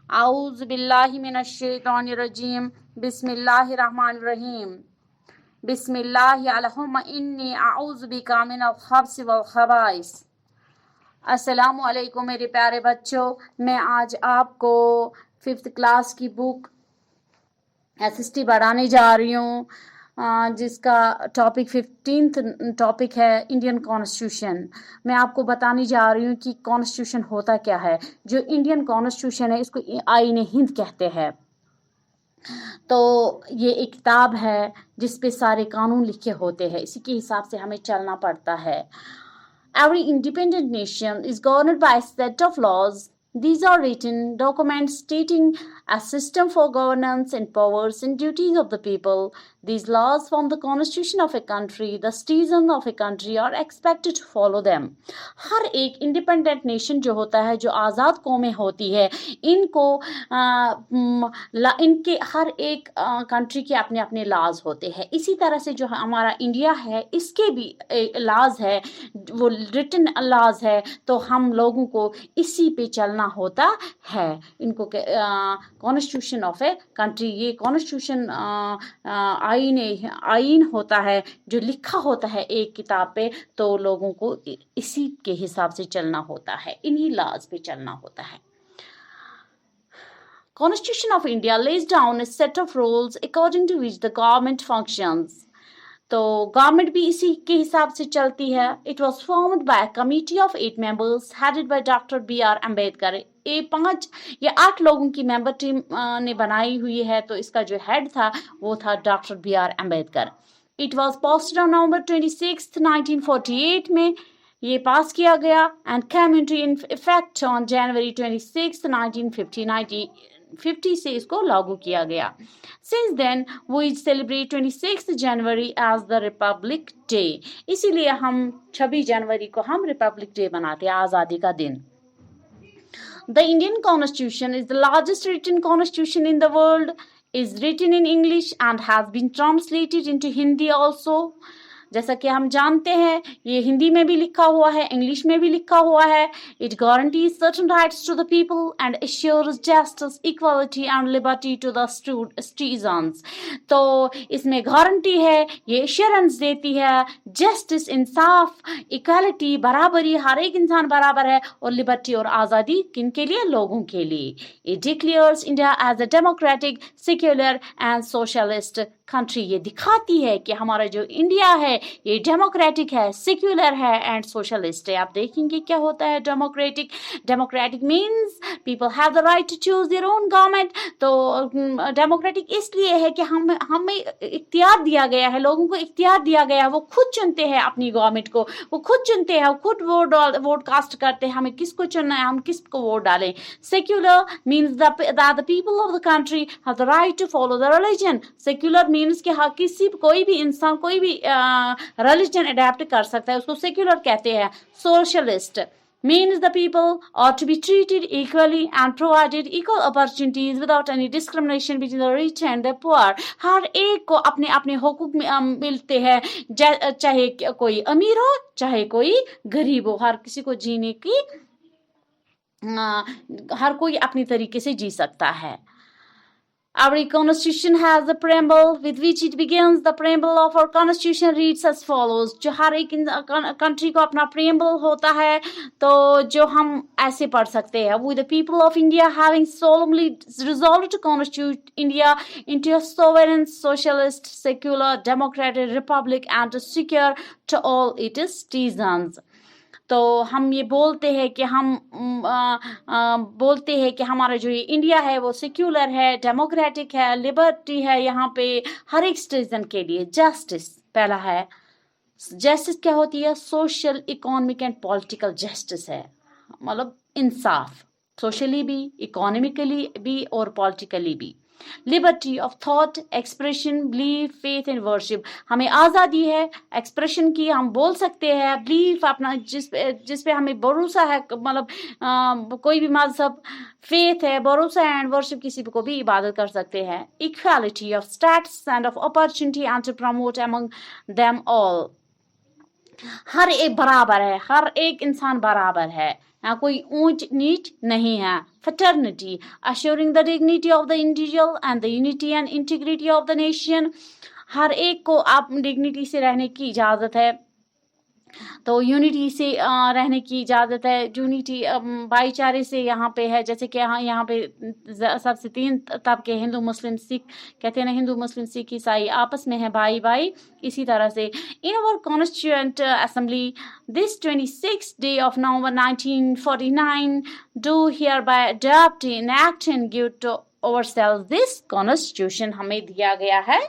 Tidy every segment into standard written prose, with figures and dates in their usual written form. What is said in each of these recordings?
आऊज़ बिल्लाहि मिनश शैतानिर रजीम बिस्मिल्लाहिर रहमानिर रहीम बिस्मिल्लाहि अल्हुम्मा इन्नी आऊज़ु बिका मिनल खब्स वल खबाइस। अस्सलामु अलैकुम मेरे प्यारे बच्चों, मैं आज आपको 5th क्लास की बुक एसएसटी पढ़ाने जा रही हूँ, जिसका टॉपिक 15th टॉपिक है इंडियन कॉन्स्टिट्यूशन। मैं आपको बताने जा रही हूँ कि कॉन्स्टिट्यूशन होता क्या है। जो इंडियन कॉन्स्टिट्यूशन है इसको आईन हिंद कहते हैं। तो ये एक किताब है जिस पे सारे कानून लिखे होते हैं, इसी के हिसाब से हमें चलना पड़ता है। Every independent nation is governed by a set of laws. These are written documents stating a system for governance and powers and duties of the people. These laws form the constitution of a country. The citizens of a country are expected to follow them. हर एक independent nation जो होता है, जो आज़ाद कौमें होती है, इनको इनके हर एक कंट्री के अपने अपने लॉज होते हैं। इसी तरह से जो हमारा इंडिया है इसके भी लॉज है, वो रिटन लॉज है, तो हम लोगों को इसी पे चलना होता है। इनको कॉन्स्टिट्यूशन ऑफ ए कंट्री, ये कॉन्स्टिट्यूशन आईन होता है जो लिखा होता है एक किताब पे, तो लोगों को इसी के हिसाब से चलना होता है, इन्हीं लॉज पे चलना होता है। Constitution of India lays down a set of rules according to which the government functions. तो गवर्नमेंट भी इसी के हिसाब से चलती है। It was formed by a committee of 8 members headed by doctor B.R. Ambedkar. ये 5 या 8 लोगों की मेंबर टीम ने बनाई हुई है, तो इसका जो हेड था वो था doctor B.R. Ambedkar. It was posted on November 26, 1948 में ये पास किया गया and came into effect on January 26, 1950 से इसको लागू किया गया। Since then, we celebrate 26th January as the Republic Day. इसीलिए हम 26 जनवरी को हम रिपब्लिक डे मनाते हैं, आज़ादी का दिन। The Indian Constitution is the largest written constitution in the world, is written in English and has been translated into Hindi also. जैसा कि हम जानते हैं ये हिंदी में भी लिखा हुआ है, इंग्लिश में भी लिखा हुआ है। It guarantees certain rights to the people and assures justice, equality and liberty to the citizens. तो इसमें गारंटी है, ये एश्योरेंस देती है, जस्टिस, इंसाफ, इक्वालिटी, बराबरी, हर एक इंसान बराबर है, और लिबर्टी और आज़ादी किनके लिए? लोगों के लिए। It declares India as a democratic, secular and socialist country. ये दिखाती है कि हमारा जो इंडिया है ये डेमोक्रेटिक है, सेक्युलर है एंड सोशलिस्ट है। आप देखेंगे क्या होता है democratic. Democratic means people have the right to choose their own government. तो डेमोक्रेटिक इसलिए है कि हमें इख्तियार दिया गया है, लोगों को इख्तियार दिया गया है, वो खुद चुनते हैं अपनी गवर्नमेंट को, वो खुद चुनते हैं, वो खुद वोट कास्ट करते हैं, हमें किसको चुनना है, हम किसको वोट डालें। Secular means that the people of the country have the right to follow the religion. Secular means कि हाँ, कोई भी इंसान कोई भी रिलीजन अडेप्ट कर सकता है, उसको सेक्युलर कहते हैं। Socialist means the people ought to be treated equally and provided equal opportunities without any discrimination between the rich and the poor. हर एक को अपने अपने हुकूक मिलते हैं, चाहे कोई अमीर हो चाहे कोई गरीब हो, हर किसी को जीने की हर कोई अपनी तरीके से जी सकता है। Our constitution has a preamble with which it begins. The preamble of our constitution reads as follows. जो हर एक कंट्री को अपना preamble होता है, तो जो हम ऐसे पढ़ सकते हैं। With the people of India having solemnly resolved to constitute India into a sovereign, socialist, secular, democratic republic and to secure to all its citizens. तो हम ये बोलते हैं कि बोलते हैं कि हमारा जो ये इंडिया है वो सेक्युलर है, डेमोक्रेटिक है, लिबर्टी है, यहाँ पे हर एक सिटीजन के लिए। जस्टिस पहला है। जस्टिस क्या होती है? Social, economic and political justice है, मतलब इंसाफ, सोशली भी, इकोनॉमिकली भी और पॉलिटिकली भी। Liberty of thought, expression, belief, faith and worship. हमें आज़ादी है एक्सप्रेशन की, हम बोल सकते हैं, बिलीफ अपना जिस पे हमें भरोसा है, मतलब कोई भी मजहब, फेथ है, भरोसा है, एंड वर्शिप, किसी को भी इबादत कर सकते हैं। Equality of status and of opportunity and to promote among them all. हर एक बराबर है, हर एक इंसान बराबर है, यहाँ कोई ऊंच नीच नहीं है. Fraternity, assuring the dignity of the individual and the unity and integrity of the nation. हर एक को आप डिग्निटी से रहने की इजाज़त है, तो यूनिटी से रहने की इजाज़त है. यूनिटी भाईचारे से यहाँ पे है. जैसे कि यहाँ पे सबसे 3 तबके हिंदू मुस्लिम सिख कहते हैं ना, हिंदू मुस्लिम सिख ईसाई आपस में है भाई भाई. इसी तरह से in our constituent assembly this 26th day of November 1949 do hereby adopt, enact and give to ourselves this constitution. हमें दिया गया है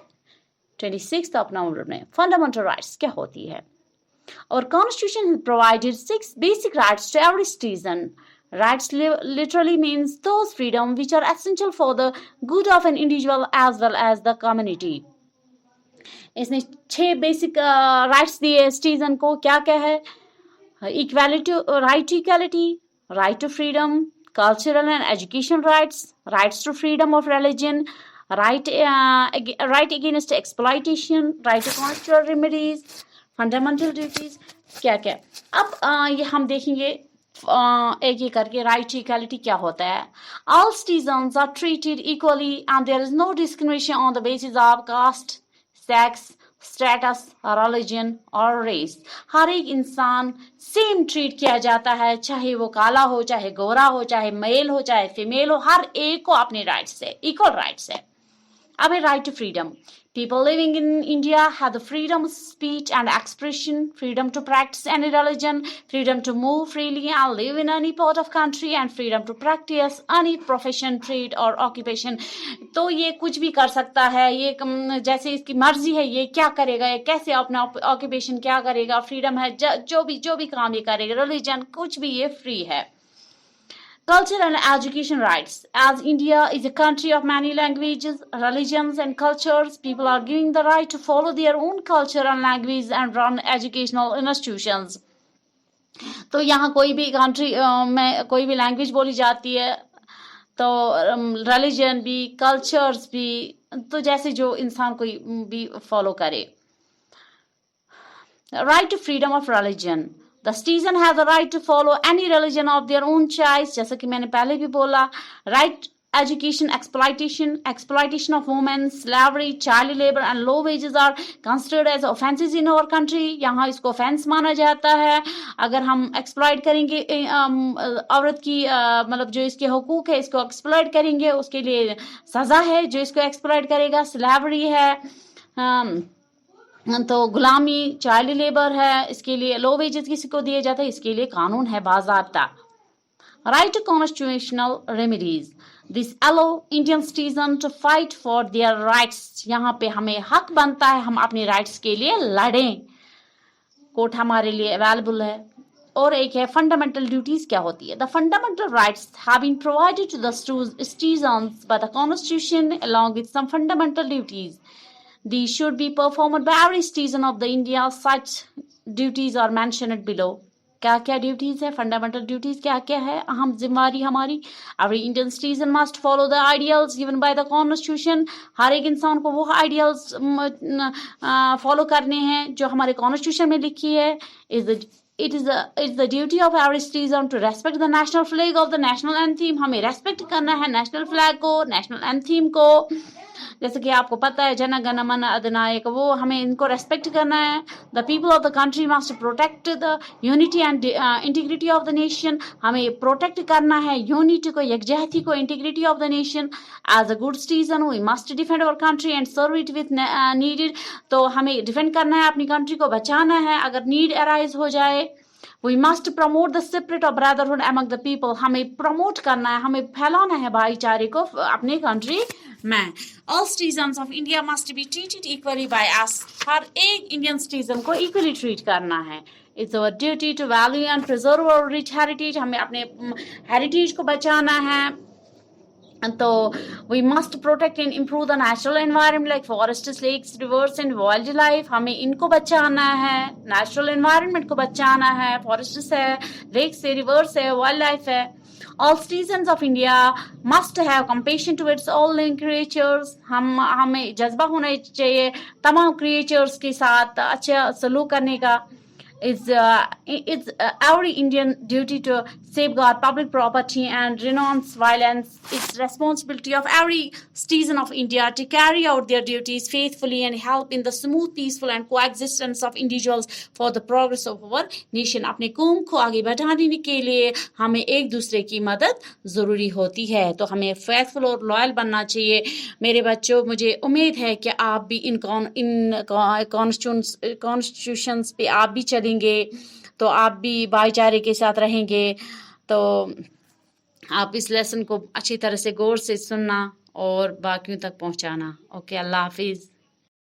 26th of November में. फंडामेंटल राइट्स क्या होती है? Our constitution has provided 6 basic rights to every citizen. Rights literally means those freedoms which are essential for the good of an individual as well as the community. इसने 6 basic rights दिए citizen को. क्या क्या है? Equality, right to equality, right to freedom, cultural and education rights, rights to freedom of religion, right against exploitation, right to constitutional remedies, fundamental duties. क्या क्या अब ये हम देखेंगे एक एक करके. राइट टू इक्वालिटी क्या होता है? All citizens are treated equally and there is no discrimination on the basis of caste, sex, status, religion और रेस. हर एक इंसान सेम ट्रीट किया जाता है, चाहे वो काला हो, चाहे गोरा हो, चाहे मेल हो, चाहे फीमेल हो. हर एक को अपने राइट्स है, इक्वल राइट्स है. अब है right to freedom. People living in India have the freedom of speech and expression, freedom to practice any religion, freedom to move freely and live in any part of country, and freedom to practice any profession, trade or occupation. तो ये कुछ भी कर सकता है, ये जैसे इसकी मर्जी है, ये क्या करेगा, ये कैसे अपना ऑक्यूपेशन क्या करेगा. फ्रीडम है, जो भी काम ये करेगा. रिलीजन कुछ भी ये फ्री है. Culture and education rights. As India is a country of many languages, religions and cultures, people are given the right to follow their own culture and language and run educational institutions. तो यहाँ कोई भी country में कोई भी language बोली जाती है, तो रिलीजन भी, कल्चर्स भी, तो जैसे जो इंसान कोई भी फॉलो करे. Right to freedom of religion. The citizen has the right to follow any religion of their own choice. जैसा कि मैंने पहले भी बोला. Right education, exploitation of women, slavery, child labor and low wages are considered as offenses in our country. यहाँ इसको offense माना जाता है. अगर हम exploit करेंगे औरत की मतलब जो इसके हुकूक है इसको exploit करेंगे, उसके लिए सजा है. जो इसको exploit करेगा slavery है, तो गुलामी, चाइल्ड लेबर है, इसके लिए लो वेजेस किसी को दिए जाते हैं, इसके लिए कानून है बाज़ाब्ता. Right to constitutional remedies. This allow Indian citizen to fight for their rights. यहाँ पे हमें हक बनता है हम अपने राइट्स के लिए लड़ें. कोर्ट हमारे लिए अवेलेबल है. और एक है फंडामेंटल ड्यूटीज. क्या होती है? The fundamental rights have been provided to the citizens by the constitution along with some fundamental duties. These should be performed by every citizen of the India. Such duties are mentioned below. क्या क्या duties है? Fundamental duties क्या क्या है? अहम जिम्मेदारी हमारी. Every Indian citizen must follow the ideals given by the Constitution. हर एक इंसान को वो आइडियल्स फॉलो करने हैं जो हमारे कॉन्स्टिट्यूशन में लिखी है. It is the duty of every citizen to respect the national flag of the national anthem. हमें रेस्पेक्ट करना है नेशनल फ्लैग को, नेशनल एंथीम को. जैसे कि आपको पता है जन गण मन अधिनायक, वो हमें इनको रेस्पेक्ट करना है. The people of the country must protect the unity and integrity of the nation. हमें प्रोटेक्ट करना है यूनिटी को, यकजहती को, integrity of the nation. As a good citizen we must defend our country and serve it with needed. तो हमें defend करना है, अपनी कंट्री को बचाना है अगर नीड अराइज हो जाए. We must promote the spirit of brotherhood among the people. हमें प्रमोट करना है, हमें फैलाना है भाईचारे को अपने कंट्री में. All citizens of India must be treated equally by us. हर एक इंडियन सिटीजन को इक्वली ट्रीट करना है. It's our duty to value and preserve our rich heritage. हमें अपने हेरिटेज को बचाना है. तो we must protect and improve the natural environment like forests, lakes, rivers and wildlife. हमें इनको बचाना है, natural environment को बचाना है. forests है, lakes है, rivers है, wildlife है. All citizens of India must have compassion towards all living creatures. हमें जज्बा होना चाहिए तमाम creatures के साथ अच्छा सलूक करने का. It's every Indian duty to safeguard public property and renounce violence. It's responsibility of every citizen of India to carry out their duties faithfully and help in the smooth, peaceful, and coexistence of individuals for the progress of our nation. अपने कौम को आगे बढ़ाने के लिए हमें एक दूसरे की मदद ज़रूरी होती है, तो हमें फेथफुल और लॉयल बनना चाहिए। मेरे बच्चों, मुझे उम्मीद है कि आप भी इन कॉन्स्टिट्यूशंस पे आप भी चलेंगे, तो आप भी भाईचारे के साथ रहेंगे। तो आप इस लेसन को अच्छी तरह से गौर से सुनना और बाकियों तक पहुंचाना। ओके, अल्लाह हाफिज़।